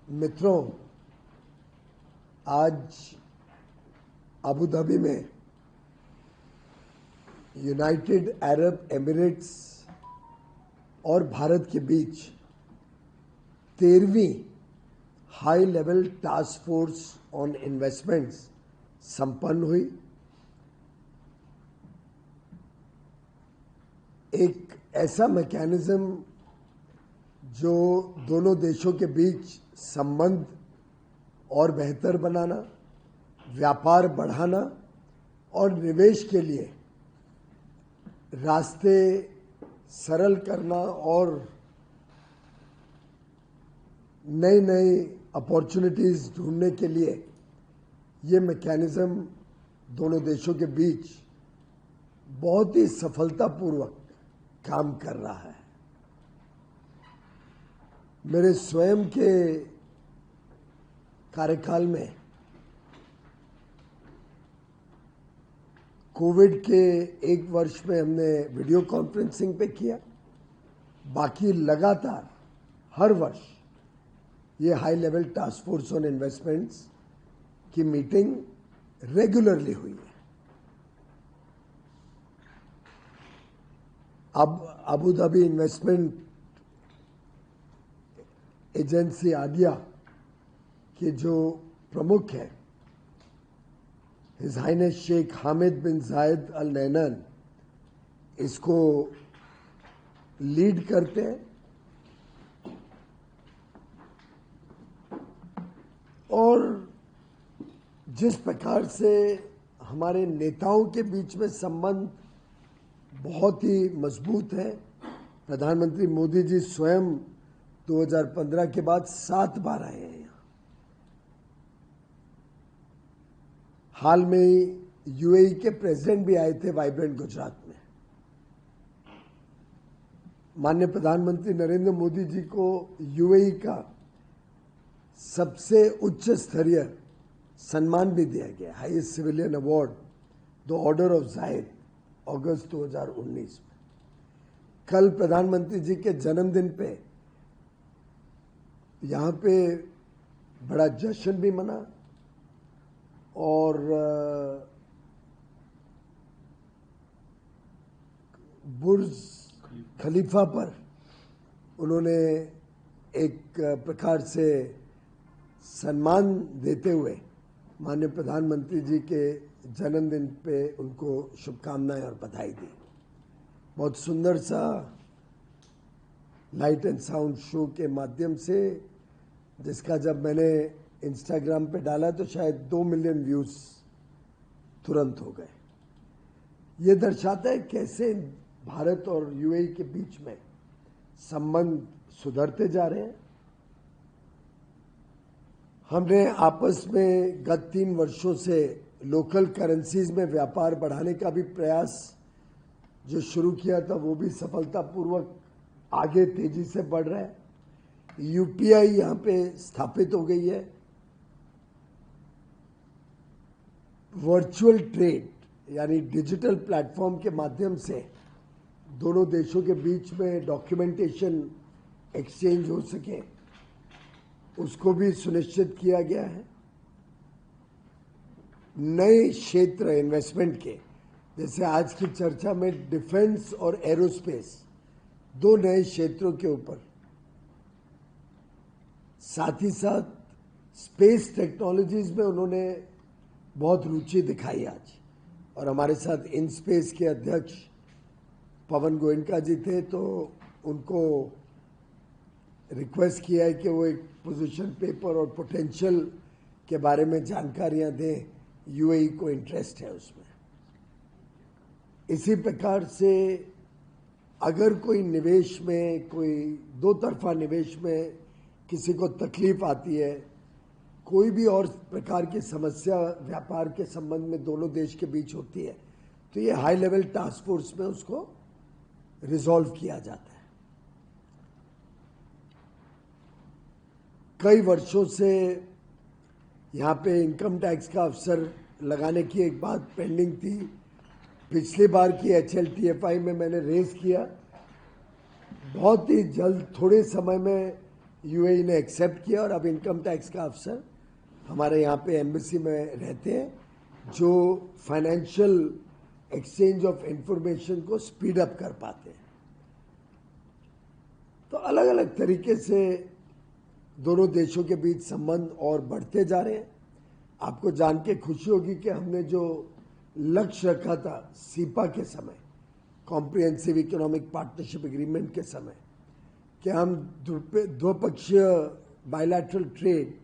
मित्रों, आज Abu Dhabi में यूनाइटेड अरब एमिरेट्स और भारत के बीच 13वीं high level task force on investments संपन्न हुई। एक ऐसा मैकेनिज्म जो दोनों देशों के बीच संबंध और बेहतर बनाना, व्यापार बढ़ाना और निवेश के लिए रास्ते सरल करना और नई नई अपॉर्चुनिटीज ढूंढने के लिए ये मैकेनिज्म दोनों देशों के बीच बहुत ही सफलतापूर्वक काम कर रहा है। मेरे स्वयं के कार्यकाल में कोविड के एक वर्ष में हमने वीडियो कॉन्फ्रेंसिंग पे किया, बाकी लगातार हर वर्ष ये high level task force on investments की मीटिंग रेगुलरली हुई है। अब Abu Dhabi investment agency Adiya के जो प्रमुख हैं, हिज हाइनेस शेख हामिद बिन जायद अल नहयान इसको लीड करते हैं और जिस प्रकार से हमारे नेताओं के बीच में संबंध बहुत ही मजबूत है। प्रधानमंत्री मोदी जी स्वयं 2015 के बाद 7 बार आए हैं यहाँ। हाल में ही यूएई के प्रेसिडेंट भी आए थे वाइब्रेंट गुजरात में। माननीय प्रधानमंत्री नरेंद्र मोदी जी को यूएई का सबसे उच्च स्तरीय सम्मान भी दिया गया, highest civilian award the order of Zayed, अगस्त 2019 में। कल प्रधानमंत्री जी के जन्मदिन पे यहाँ पे बड़ा जश्न भी मना और बुर्ज खलीफा पर उन्होंने एक प्रकार से सम्मान देते हुए माननीय प्रधानमंत्री जी के जन्मदिन पे उनको शुभकामनाएं और बधाई दी। बहुत सुंदर सा लाइट एंड साउंड शो के माध्यम से, जिसका जब मैंने इंस्टाग्राम पे डाला तो शायद 2 मिलियन व्यूज तुरंत हो गए। ये दर्शाता है कैसे भारत और यूएई के बीच में संबंध सुधरते जा रहे हैं। हमने आपस में गत 3 वर्षों से लोकल करेंसीज में व्यापार बढ़ाने का भी प्रयास जो शुरू किया था वो भी सफलतापूर्वक आगे तेजी से बढ़ रहा है। यूपीआई यहाँ पे स्थापित हो गई है। वर्चुअल ट्रेड यानी डिजिटल प्लेटफॉर्म के माध्यम से दोनों देशों के बीच में डॉक्यूमेंटेशन एक्सचेंज हो सके, उसको भी सुनिश्चित किया गया है। नए क्षेत्र इन्वेस्टमेंट के, जैसे आज की चर्चा में डिफेंस और एरोस्पेस, 2 नए क्षेत्रों के ऊपर, साथ ही साथ स्पेस टेक्नोलॉजीज में उन्होंने बहुत रुचि दिखाई आज। और हमारे साथ इन स्पेस के अध्यक्ष पवन गोयनका जी थे, तो उनको रिक्वेस्ट किया है कि वो एक पोजीशन पेपर और पोटेंशियल के बारे में जानकारियां दें। यूएई को इंटरेस्ट है उसमें। इसी प्रकार से अगर कोई निवेश में, कोई 2 तरफा निवेश में किसी को तकलीफ आती है, कोई भी और प्रकार की समस्या व्यापार के संबंध में दोनों देश के बीच होती है, तो ये हाई लेवल टास्क फोर्स में उसको रिजॉल्व किया जाता है। कई वर्षों से यहाँ पे इनकम टैक्स का अवसर लगाने की एक बात पेंडिंग थी। पिछली बार की HLTFI में मैंने रेज किया, बहुत ही जल्द थोड़े समय में यूएई ने एक्सेप्ट किया और अब इनकम टैक्स का अफसर हमारे यहाँ पे एम्बेसी में रहते हैं, जो फाइनेंशियल एक्सचेंज ऑफ इंफॉर्मेशन को स्पीड अप कर पाते हैं। तो अलग अलग तरीके से दोनों देशों के बीच संबंध और बढ़ते जा रहे हैं। आपको जान के खुशी होगी कि हमने जो लक्ष्य रखा था सीपा के समय, कॉम्प्रिहेंसिव इकोनॉमिक पार्टनरशिप एग्रीमेंट के समय, कि हम द्विपक्षीय बायलैटरल ट्रेड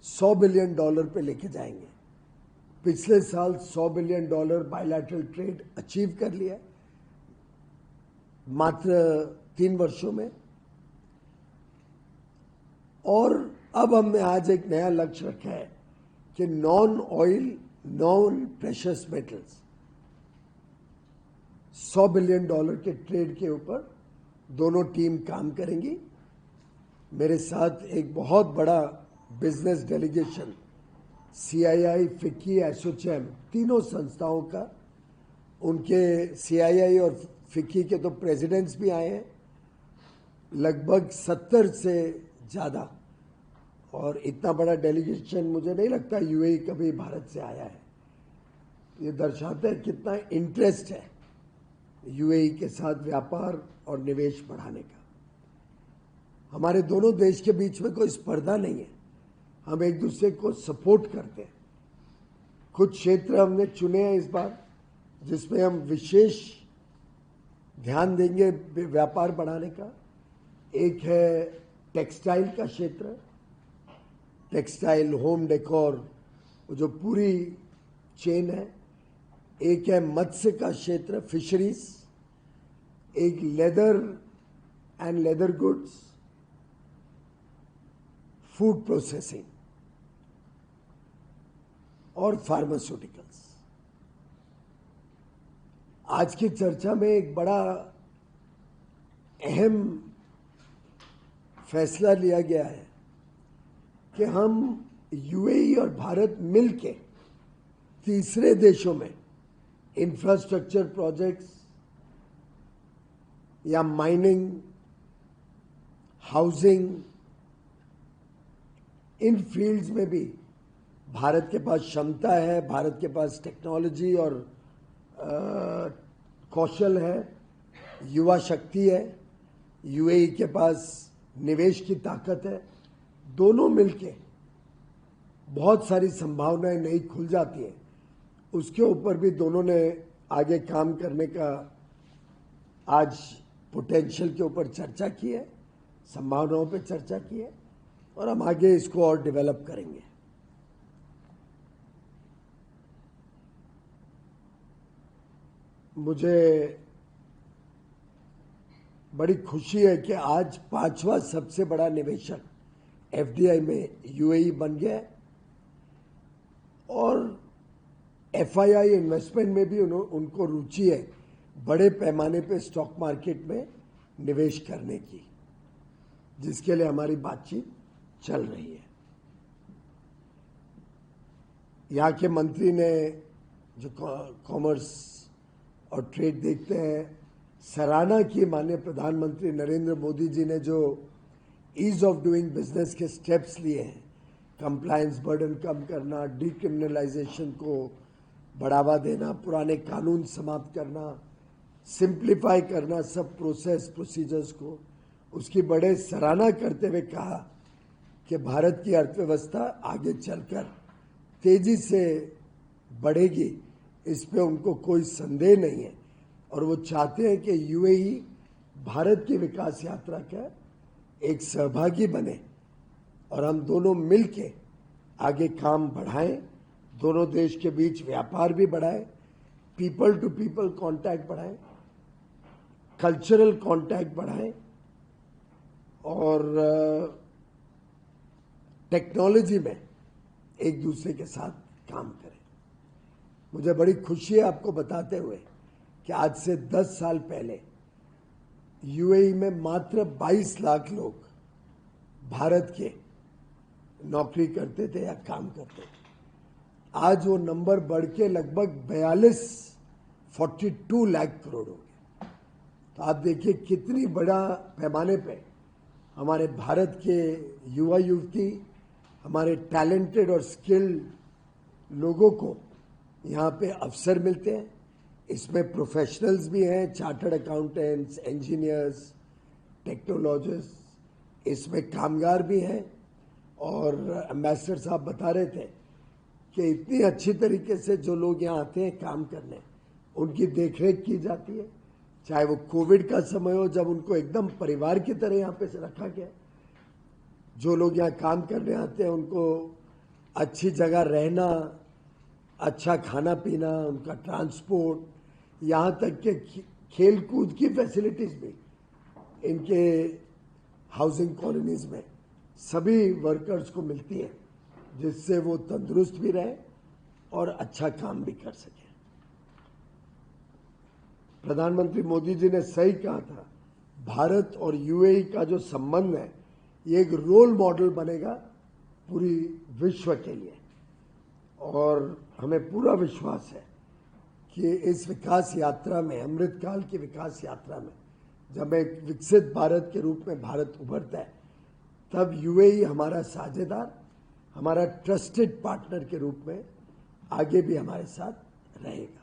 $100 बिलियन पे लेके जाएंगे। पिछले साल $100 बिलियन बायलैटरल ट्रेड अचीव कर लिया मात्र 3 वर्षों में। और अब हमने आज एक नया लक्ष्य रखा है कि non oil, non precious metals $100 billion के ट्रेड के ऊपर दोनों टीम काम करेंगी। मेरे साथ एक बहुत बड़ा business delegation CII, FICCI, ASSOCHAM, तीनों संस्थाओं का, उनके CII और फिक्की के तो प्रेसिडेंट्स भी आए हैं, लगभग 70 से ज़्यादा। और इतना बड़ा डेलीगेशन मुझे नहीं लगता यूएई कभी भारत से आया है। ये दर्शाता है कितना इंटरेस्ट है यूएई के साथ व्यापार और निवेश बढ़ाने का। हमारे दोनों देश के बीच में कोई स्पर्धा नहीं है, हम एक दूसरे को सपोर्ट करते हैं। कुछ क्षेत्र हमने चुने हैं इस बार जिसमें हम विशेष ध्यान देंगे व्यापार बढ़ाने का। एक है टेक्सटाइल का क्षेत्र, टेक्सटाइल, होम डेकोर, जो पूरी चेन है। एक है मत्स्य का क्षेत्र, फिशरीज। एक leather and leather goods, food processing और फार्मास्यूटिकल्स। आज की चर्चा में एक बड़ा अहम फैसला लिया गया है कि हम यूएई और भारत मिलके तीसरे देशों में इंफ्रास्ट्रक्चर प्रोजेक्ट्स या माइनिंग, हाउसिंग, इन फील्ड्स में भी भारत के पास क्षमता है, भारत के पास टेक्नोलॉजी और कौशल है, युवा शक्ति है, यूएई के पास निवेश की ताकत है। दोनों मिलके बहुत सारी संभावनाएं नई खुल जाती हैं। उसके ऊपर भी दोनों ने आगे काम करने का आज पोटेंशियल के ऊपर चर्चा की है, संभावनाओं पे चर्चा की है, और हम आगे इसको और डेवलप करेंगे। मुझे बड़ी खुशी है कि आज 5वां सबसे बड़ा निवेशक एफडीआई में यूएई बन गया है, और एफआईआई इन्वेस्टमेंट में भी उनको रुचि है बड़े पैमाने पे स्टॉक मार्केट में निवेश करने की, जिसके लिए हमारी बातचीत चल रही है। यहाँ के मंत्री ने, जो कॉमर्स और ट्रेड देखते हैं, सराहना की माननीय प्रधानमंत्री नरेंद्र मोदी जी ने जो ईज ऑफ डूइंग बिजनेस के स्टेप्स लिए हैं, कंप्लायंस बर्डन कम करना, डीक्रिमिनलाइजेशन को बढ़ावा देना, पुराने कानून समाप्त करना, सिंप्लीफाई करना सब प्रोसेस प्रोसीजर्स को, उसकी बड़े सराहना करते हुए कहा कि भारत की अर्थव्यवस्था आगे चलकर तेजी से बढ़ेगी, इस पे उनको कोई संदेह नहीं है। और वो चाहते हैं कि यूएई भारत की विकास यात्रा का एक सहभागी बने और हम दोनों मिलके आगे काम बढ़ाएं, दोनों देश के बीच व्यापार भी बढ़ाएं, पीपल टू पीपल कांटेक्ट बढ़ाएं, कल्चरल कांटेक्ट बढ़ाएं और टेक्नोलॉजी में एक दूसरे के साथ काम करें। मुझे बड़ी खुशी है आपको बताते हुए कि आज से 10 साल पहले यूएई में मात्र 22 लाख लोग भारत के नौकरी करते थे या काम करते थे। आज वो नंबर बढ़ के लगभग 42 लाख करोड़ हो गए। तो आप देखिए कितनी बड़ा पैमाने पे हमारे भारत के युवा युवती, हमारे टैलेंटेड और स्किल्ड लोगों को यहाँ पे अवसर मिलते हैं। इसमें प्रोफेशनल्स भी हैं, चार्टर्ड अकाउंटेंट्स, इंजीनियर्स, टेक्नोलॉजिस्ट, इसमें कामगार भी हैं। और एम्बेसडर साहब बता रहे थे कि इतनी अच्छी तरीके से जो लोग यहाँ आते हैं काम करने, उनकी देखरेख की जाती है। चाहे वो कोविड का समय हो, जब उनको एकदम परिवार की तरह यहाँ पे रखा गया। जो लोग यहाँ काम करने आते हैं उनको अच्छी जगह रहना, अच्छा खाना पीना, उनका ट्रांसपोर्ट, यहाँ तक के खेल कूद की फैसिलिटीज भी इनके हाउसिंग कॉलोनीज में सभी वर्कर्स को मिलती है, जिससे वो तंदुरुस्त भी रहे और अच्छा काम भी कर सके। प्रधानमंत्री मोदी जी ने सही कहा था, भारत और यूएई का जो संबंध है ये एक रोल मॉडल बनेगा पूरी विश्व के लिए। और हमें पूरा विश्वास है कि इस विकास यात्रा में, अमृतकाल की विकास यात्रा में, जब एक विकसित भारत के रूप में भारत उभरता है, तब यूएई हमारा साझेदार, हमारा ट्रस्टेड पार्टनर के रूप में आगे भी हमारे साथ रहेगा।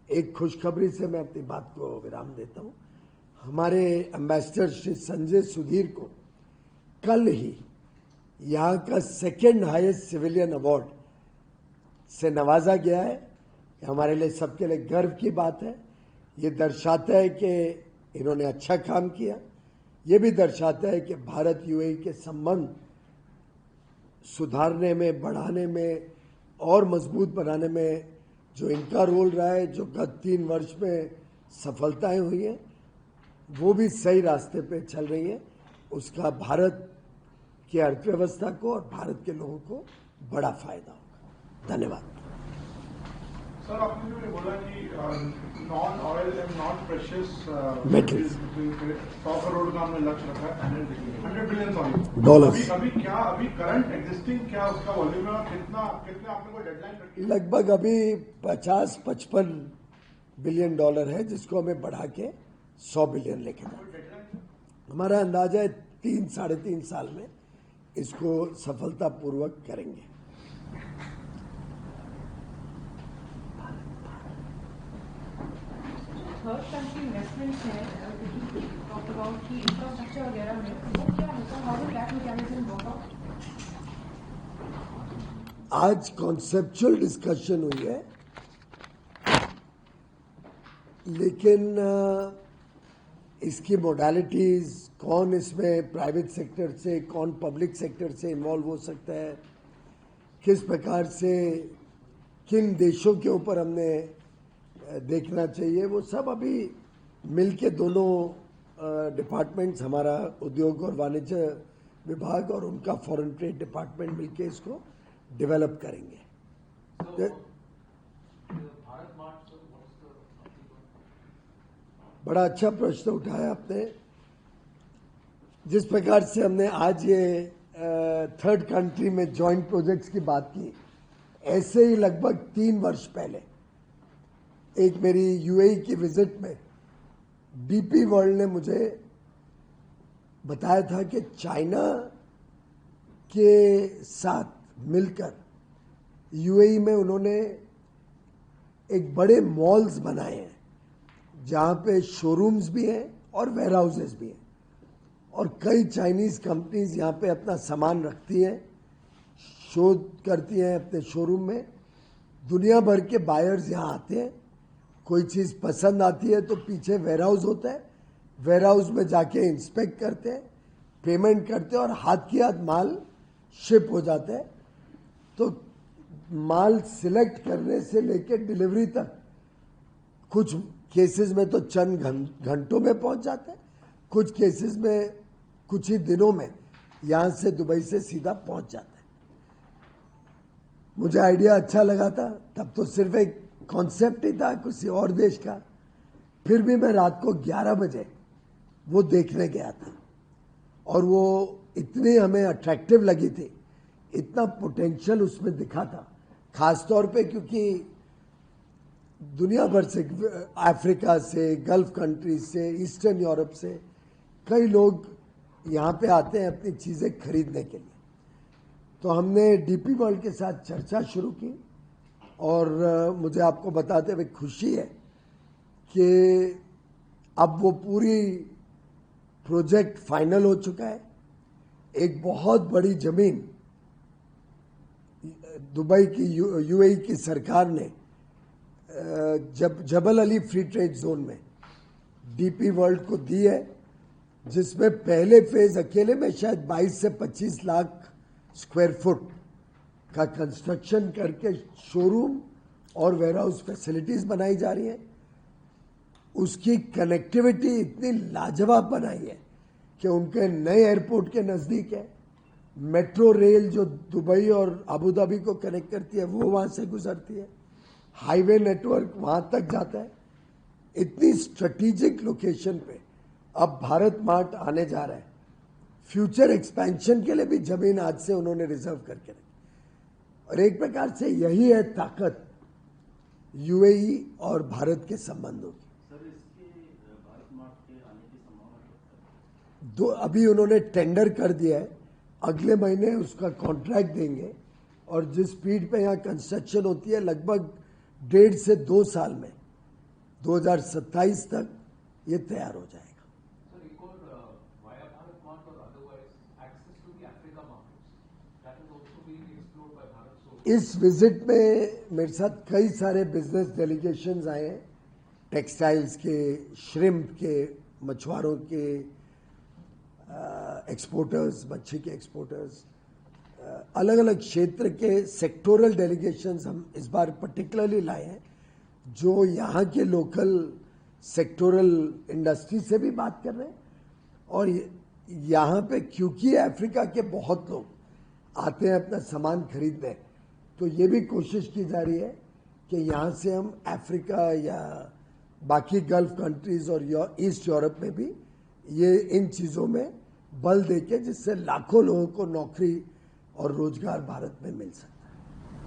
एक खुशखबरी से मैं अपनी बात को विराम देता हूं। हमारे एम्बेसडर श्री संजय सुधीर को कल ही यहाँ का सेकेंड हाईएस्ट सिविलियन अवार्ड से नवाजा गया है। हमारे लिए, सबके लिए गर्व की बात है। ये दर्शाता है कि इन्होंने अच्छा काम किया। ये भी दर्शाता है कि भारत यूएई के संबंध सुधारने में, बढ़ाने में और मजबूत बनाने में जो इनका रोल रहा है, जो गत 3 वर्ष में सफलताएं हुई हैं, वो भी सही रास्ते पे चल रही हैं। उसका भारत की अर्थव्यवस्था को और भारत के लोगों को बड़ा फायदा होगा। धन्यवाद। सर, आपने जो बोला कि non oil and non precious metals 100 crore का हमने लक्ष्य रखा है, 100 बिलियन डॉलर्स। अभी करंट एग्जिस्टिंग क्या उसका वॉल्यूम है और कितने आपने कोई डेडलाइन रखी है? लगभग अभी 50-55 बिलियन डॉलर है, जिसको हमें बढ़ा के 100 बिलियन लेके जाए। हमारा अंदाजा है 3-3.5 साल में इसको सफलतापूर्वक करेंगे। थर्ड कंट्री इन्वेस्टमेंट्स हैं, टॉक अबाउट की इंफ्रास्ट्रक्चर वगैरह में, वो क्या होता है? How will that mechanism work out? आज कॉन्सेप्चुअल डिस्कशन हुई है, लेकिन इसकी मोडालिटीज, कौन इसमें प्राइवेट सेक्टर से, कौन पब्लिक सेक्टर से इन्वॉल्व हो सकता है, किस प्रकार से, किन देशों के ऊपर हमने देखना चाहिए, वो सब अभी मिलके दोनों डिपार्टमेंट्स, हमारा उद्योग और वाणिज्य विभाग और उनका फॉरेन ट्रेड डिपार्टमेंट मिलके इसको डेवलप करेंगे। बड़ा अच्छा प्रश्न उठाया आपने। जिस प्रकार से हमने आज ये थर्ड कंट्री में जॉइंट प्रोजेक्ट्स की बात की, ऐसे ही लगभग 3 वर्ष पहले एक मेरी यूएई की विजिट में डीपी वर्ल्ड ने मुझे बताया था कि चाइना के साथ मिलकर यूएई में उन्होंने एक बड़े मॉल्स बनाए हैं, जहाँ पे शोरूम्स भी हैं और वेयर हाउसेज भी हैं, और कई चाइनीज कंपनीज यहाँ पे अपना सामान रखती हैं, शोध करती हैं अपने शोरूम में। दुनिया भर के बायर्स यहाँ आते हैं, कोई चीज़ पसंद आती है तो पीछे वेयर हाउस होता है, वेयर हाउस में जाके इंस्पेक्ट करते हैं, पेमेंट करते हैं और हाथ की हाथ माल शिप हो जाता है। तो माल सिलेक्ट करने से लेकर डिलीवरी तक कुछ केसेस में तो चंद घंटों में पहुंच जाते हैं, कुछ केसेस में कुछ ही दिनों में यहाँ से दुबई से सीधा पहुंच जाता है। मुझे आइडिया अच्छा लगा था, तब तो सिर्फ एक कॉन्सेप्ट ही था किसी और देश का। फिर भी मैं रात को 11 बजे वो देखने गया था, और वो इतनी हमें अट्रैक्टिव लगी थी, इतना पोटेंशियल उसमें दिखा था, खास तौर पे क्योंकि दुनिया भर से, अफ्रीका से, गल्फ कंट्रीज से, ईस्टर्न यूरोप से कई लोग यहाँ पे आते हैं अपनी चीज़ें खरीदने के लिए। तो हमने डीपी वर्ल्ड के साथ चर्चा शुरू की और मुझे आपको बताते हुए खुशी है कि अब वो पूरी प्रोजेक्ट फाइनल हो चुका है। एक बहुत बड़ी जमीन दुबई की यूएई की सरकार ने जबल अली फ्री ट्रेड जोन में डीपी वर्ल्ड को दी है, जिसमें पहले फेज अकेले में शायद 22 से 25 लाख स्क्वायर फुट का कंस्ट्रक्शन करके शोरूम और वेयरहाउस फैसिलिटीज बनाई जा रही हैं। उसकी कनेक्टिविटी इतनी लाजवाब बनाई है कि उनके नए एयरपोर्ट के नज़दीक है। मेट्रो रेल जो दुबई और अबू धाबी को कनेक्ट करती है वो वहाँ से गुजरती है। हाईवे नेटवर्क वहाँ तक जाता है। इतनी स्ट्रेटेजिक लोकेशन पे अब भारत मार्ट आने जा रहा है। फ्यूचर एक्सपेंशन के लिए भी जमीन आज से उन्होंने रिजर्व करके रखी। और एक प्रकार से यही है ताकत यूएई और भारत के संबंधों की। सर, इसके भारत मार्ट के आने की संभावना दो अभी उन्होंने टेंडर कर दिया है, अगले महीने उसका कॉन्ट्रैक्ट देंगे और जिस स्पीड पे यहाँ कंस्ट्रक्शन होती है लगभग 1.5 से 2 साल में 2027 तक ये तैयार हो जाएगा। सर, एक और वाया भारत मार्ट और otherwise access to the Africa markets that is also being explored by Bharat. इस विजिट में मेरे साथ कई सारे बिजनेस डेलीगेशंस आए हैं, टेक्सटाइल्स के, श्रिम्प के, मछुआरों के, एक्सपोर्टर्स, मच्छी के एक्सपोर्टर्स, अलग अलग क्षेत्र के सेक्टोरल डेलीगेशंस हम इस बार पर्टिकुलरली लाए हैं, जो यहाँ के लोकल सेक्टोरल इंडस्ट्री से भी बात कर रहे हैं। और यहाँ पे क्योंकि अफ्रीका के बहुत लोग आते हैं अपना सामान खरीदने, तो ये भी कोशिश की जा रही है कि यहाँ से हम अफ्रीका या बाकी गल्फ कंट्रीज और ईस्ट यूरोप में भी ये इन चीज़ों में बल देके, जिससे लाखों लोगों को नौकरी और रोजगार भारत में मिल सकता है।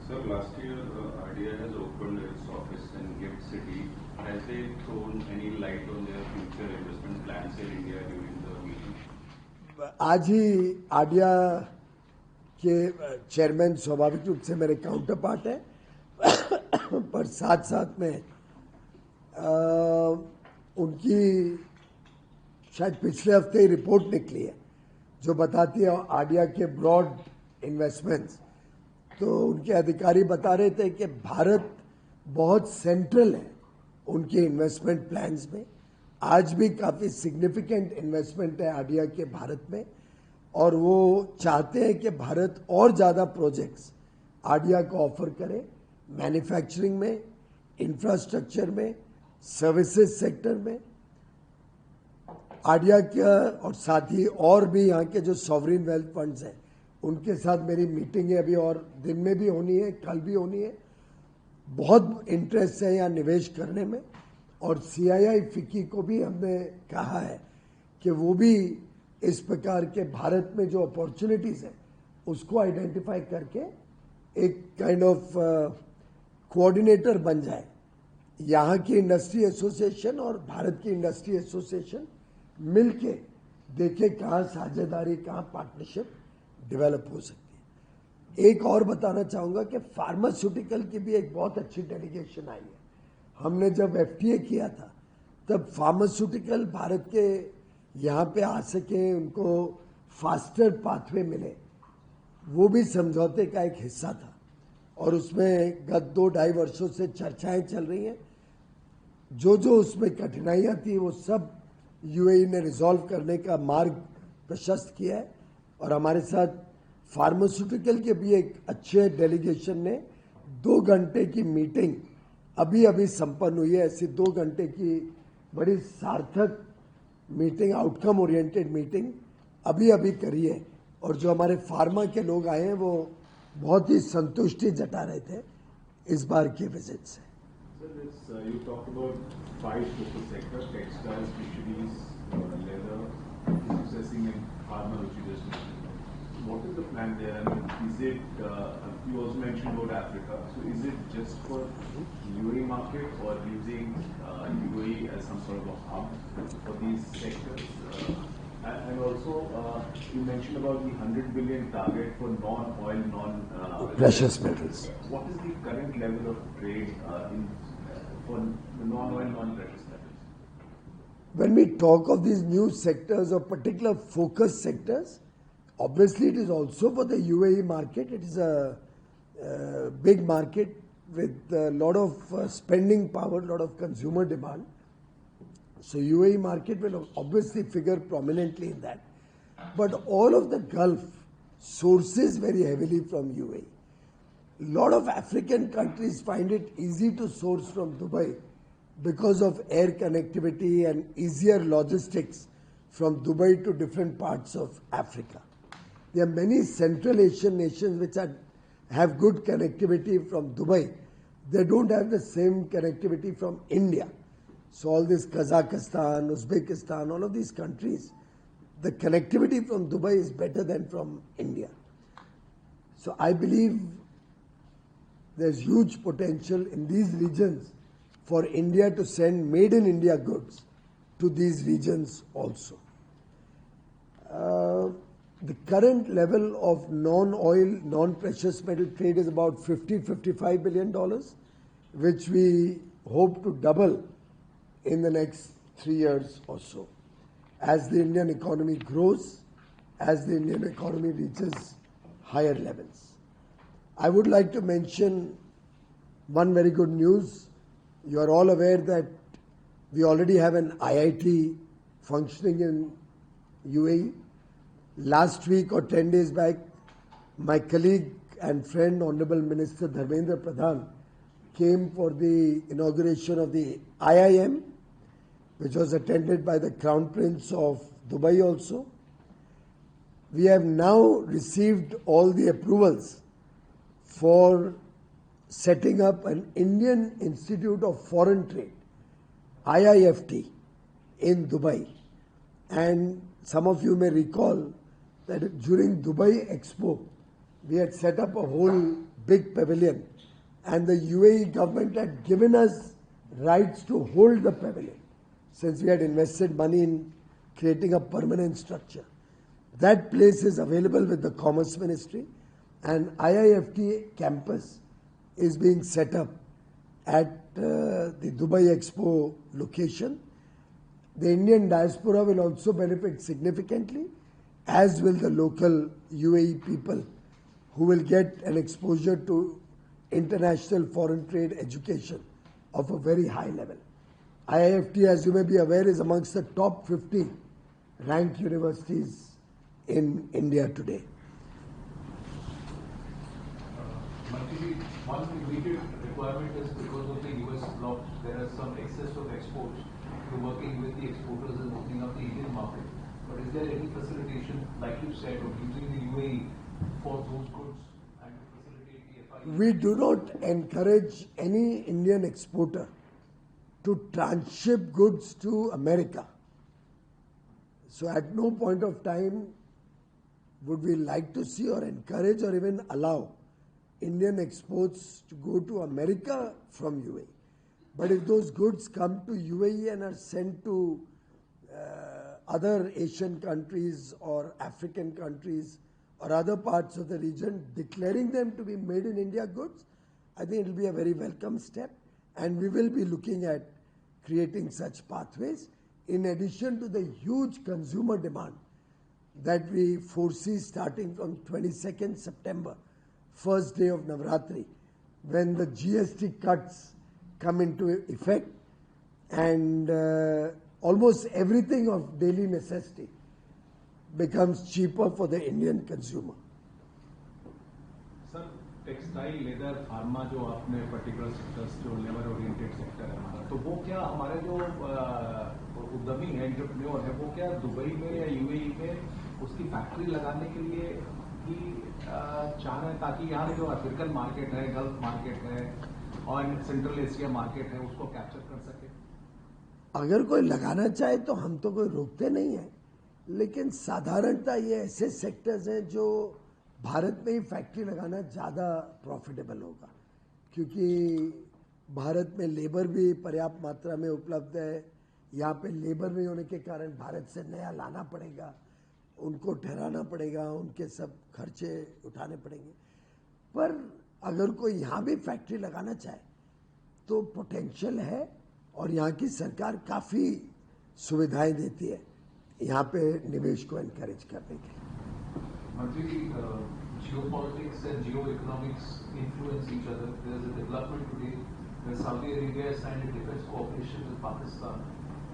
Sir, last year ADIA has opened its office in GIFT City. Has they thrown any light on their future investment plans in India during the meeting? आज ही आडिया के चेयरमैन स्वाभाविक रूप से मेरे काउंटर पार्ट है, पर साथ साथ में उनकी शायद पिछले हफ्ते ही रिपोर्ट निकली है जो बताती है आडिया के ब्रॉड इन्वेस्टमेंट्स। तो उनके अधिकारी बता रहे थे कि भारत बहुत सेंट्रल है उनके इन्वेस्टमेंट प्लान्स में। आज भी काफ़ी सिग्निफिकेंट इन्वेस्टमेंट है आडिया के भारत में, और वो चाहते हैं कि भारत और ज़्यादा प्रोजेक्ट्स आडिया को ऑफर करे, मैन्युफैक्चरिंग में, इंफ्रास्ट्रक्चर में, सर्विसेज सेक्टर में। आडिया का और साथ ही और भी यहाँ के जो सॉवरिन वेल्थ फंड्स हैं उनके साथ मेरी मीटिंग है अभी, और दिन में भी होनी है, कल भी होनी है। बहुत इंटरेस्ट है यहाँ निवेश करने में, और CII फिक्की को भी हमने कहा है कि वो भी इस प्रकार के भारत में जो अपॉर्चुनिटीज़ हैं उसको आइडेंटिफाई करके एक काइंड ऑफ कोऑर्डिनेटर बन जाए। यहाँ की इंडस्ट्री एसोसिएशन और भारत की इंडस्ट्री एसोसिएशन मिलके देखे कहाँ साझेदारी, कहाँ पार्टनरशिप डेवलप हो सकती है। एक और बताना चाहूँगा कि फार्मास्यूटिकल की भी एक बहुत अच्छी डेलीगेशन आई है। हमने जब FTA किया था तब फार्मास्यूटिकल भारत के यहाँ पे आ सके, उनको फास्टर पाथवे मिले, वो भी समझौते का एक हिस्सा था। और उसमें गत 2-2.5 वर्षों से चर्चाएं चल रही हैं। जो जो उसमें कठिनाइयाँ थी वो सब UAE ने रिजॉल्व करने का मार्ग प्रशस्त किया है। और हमारे साथ फार्मास्यूटिकल के भी एक अच्छे डेलीगेशन ने 2 घंटे की मीटिंग अभी संपन्न हुई है। ऐसी 2 घंटे की बड़ी सार्थक मीटिंग, आउटकम ओरिएंटेड मीटिंग अभी करी है। और जो हमारे फार्मा के लोग आए हैं वो बहुत ही संतुष्टि जता रहे थे इस बार के विजिट से। Sir, you talked about 5 focus sectors: textiles, fisheries, leather, processing, and pharma, which you just mentioned. What is the plan there? I mean, is it? You also mentioned about Africa. So, is it just for UAE market, or using UAE as some sort of a hub for these sectors? And also, you mentioned about the 100 billion target for non-oil, precious metals. What is the current level of trade for the non-oil, non-precious metals? When we talk of these new sectors or particular focus sectors, obviously it is also for the UAE market. It is a big market with a lot of spending power, a lot of consumer demand. So UAE market will obviously figure prominently in that. But all of the Gulf sources very heavily from UAE. A lot of African countries find it easy to source from Dubai because of air connectivity and easier logistics from Dubai to different parts of Africa. There are many Central Asian nations which have good connectivity from Dubai. They don't have the same connectivity from India. So all this Kazakhstan, Uzbekistan, all of these countries, the connectivity from Dubai is better than from India. So I believe there's huge potential in these regions for India to send made in India goods to these regions also. The current level of non-oil, non-precious metal trade is about $50-55 billion, which we hope to double in the next 3 years or so. As the Indian economy grows, as the Indian economy reaches higher levels. I would like to mention one very good news. You are all aware that we already have an IIT functioning in UAE. Last week or 10 days back, my colleague and friend, Honorable Minister Dharmendra Pradhan, came for the inauguration of the IIM, which was attended by the Crown Prince of Dubai also. We have now received all the approvals for setting up an Indian Institute of Foreign Trade, IIFT, in Dubai. And some of you may recall that during Dubai Expo, we had set up a whole big pavilion, and the UAE government had given us rights to hold the pavilion, since we had invested money in creating a permanent structure. That place is available with the Commerce Ministry, and IIFT campus is being set up at the Dubai Expo location. The Indian diaspora will also benefit significantly, as will the local UAE people, who will get an exposure to international foreign trade education of a very high level. IIFT, as you may be aware, is amongst the top 50 ranked universities in India today. One immediate requirement is because of the US bloc, there is some excess of exports. You're working with the exporters and opening up the Indian market. But is there any facilitation, like you said, of using the UAE for those goods and to facilitate the FIE? We do not encourage any Indian exporter to transship goods to America. So at no point of time would we like to see or encourage or even allow Indian exports to go to America from UAE. But if those goods come to UAE and are sent to other Asian countries or African countries or other parts of the region, declaring them to be made in India goods, I think it will be a very welcome step, and we will be looking at creating such pathways, in addition to the huge consumer demand that we foresee starting from 22nd September, first day of Navratri, when the GST cuts come into effect, and almost everything of daily necessity becomes cheaper for the Indian consumer. Sir, textile, leather, pharma जो आपने particular sectors जो labour oriented sector है हमारा, तो वो क्या हमारे जो उद्यमी है, एंटरप्रेन्योर है, वो क्या दुबई में या यूएई में उसकी फैक्ट्री लगाने के लिए ही चाह रहे हैं, ताकि यहाँ जो अफ्रीकन मार्केट है, गल्फ मार्केट है और सेंट्रल एशिया मार्केट है, उसको कैप्चर कर सके? अगर कोई लगाना चाहे तो हम तो कोई रोकते नहीं है, लेकिन साधारणतः ये ऐसे सेक्टर्स हैं जो भारत में ही फैक्ट्री लगाना ज़्यादा प्रॉफिटेबल होगा, क्योंकि भारत में लेबर भी पर्याप्त मात्रा में उपलब्ध है, यहाँ पे लेबर नहीं होने के कारण भारत से नया लाना पड़ेगा, उनको ठहराना पड़ेगा, उनके सब खर्चे उठाने पड़ेंगे। पर अगर कोई यहाँ भी फैक्ट्री लगाना चाहे तो पोटेंशियल है और यहाँ की सरकार काफ़ी सुविधाएं देती है यहाँ पे निवेश को एनकरेज करने के लिए। मंत्री, geopolitics and geoeconomics influence each other. There is a development today where Saudi Arabia has signed a defense cooperation with Pakistan,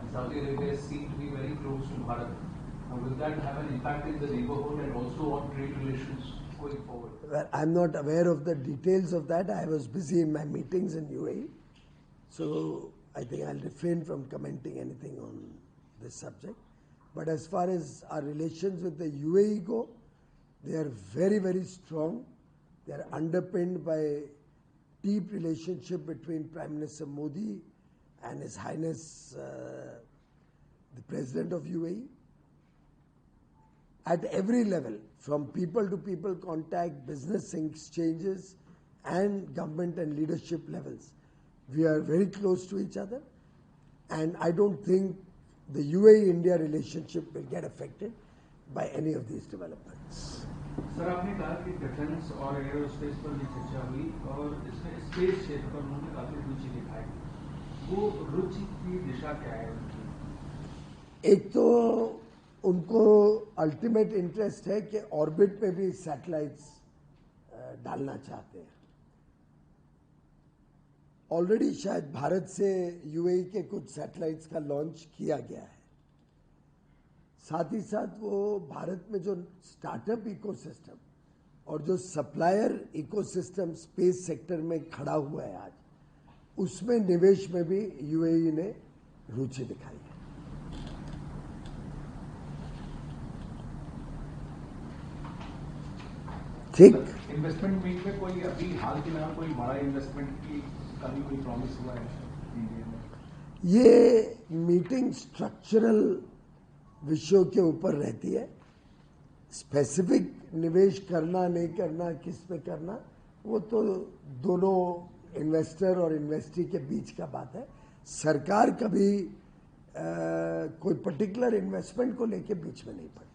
and Saudi Arabia is seen to be very close to Bharat. Now, will that have an impact in the neighborhood and also on trade relations going forward? Well, I'm not aware of the details of that. I was busy in my meetings in UAE, so I think I'll refrain from commenting anything on this subject. But as far as our relations with the UAE go, they are very, very strong. They are underpinned by deep relationship between Prime Minister Modi and His Highness the President of UAE. At every level, from people to people contact, business exchanges, and government and leadership levels, we are very close to each other. And I don't think the UAE-India relationship will get affected by any of these developments. Sir, आपने कहा कि defence और aerospace पर भी चर्चा हुई और इसमें स्पेस क्षेत्र पर उन्होंने काफी रुचि दिखाई। वो रुचि की दिशा क्या है उनकी? एक तो उनको अल्टीमेट इंटरेस्ट है कि ऑर्बिट में भी सैटेलाइट्स डालना चाहते हैं। ऑलरेडी शायद भारत से यूएई के कुछ सैटेलाइट्स का लॉन्च किया गया है। साथ ही साथ वो भारत में जो स्टार्टअप इकोसिस्टम और जो सप्लायर इकोसिस्टम स्पेस सेक्टर में खड़ा हुआ है आज, उसमें निवेश में भी यूएई ने रुचि दिखाई है। ठीक, इन्वेस्टमेंट मीट में कोई अभी हाल फिलहाल कोई बड़ा इन्वेस्टमेंट की कभी कोई प्रॉमिस हुआ है इंडिया में? ये मीटिंग स्ट्रक्चरल विषयों के ऊपर रहती है। स्पेसिफिक निवेश करना नहीं करना, किस पे करना, वो तो दोनों इन्वेस्टर और इन्वेस्टी के बीच का बात है। सरकार कभी कोई पर्टिकुलर इन्वेस्टमेंट को लेके बीच में नहीं पड़ती।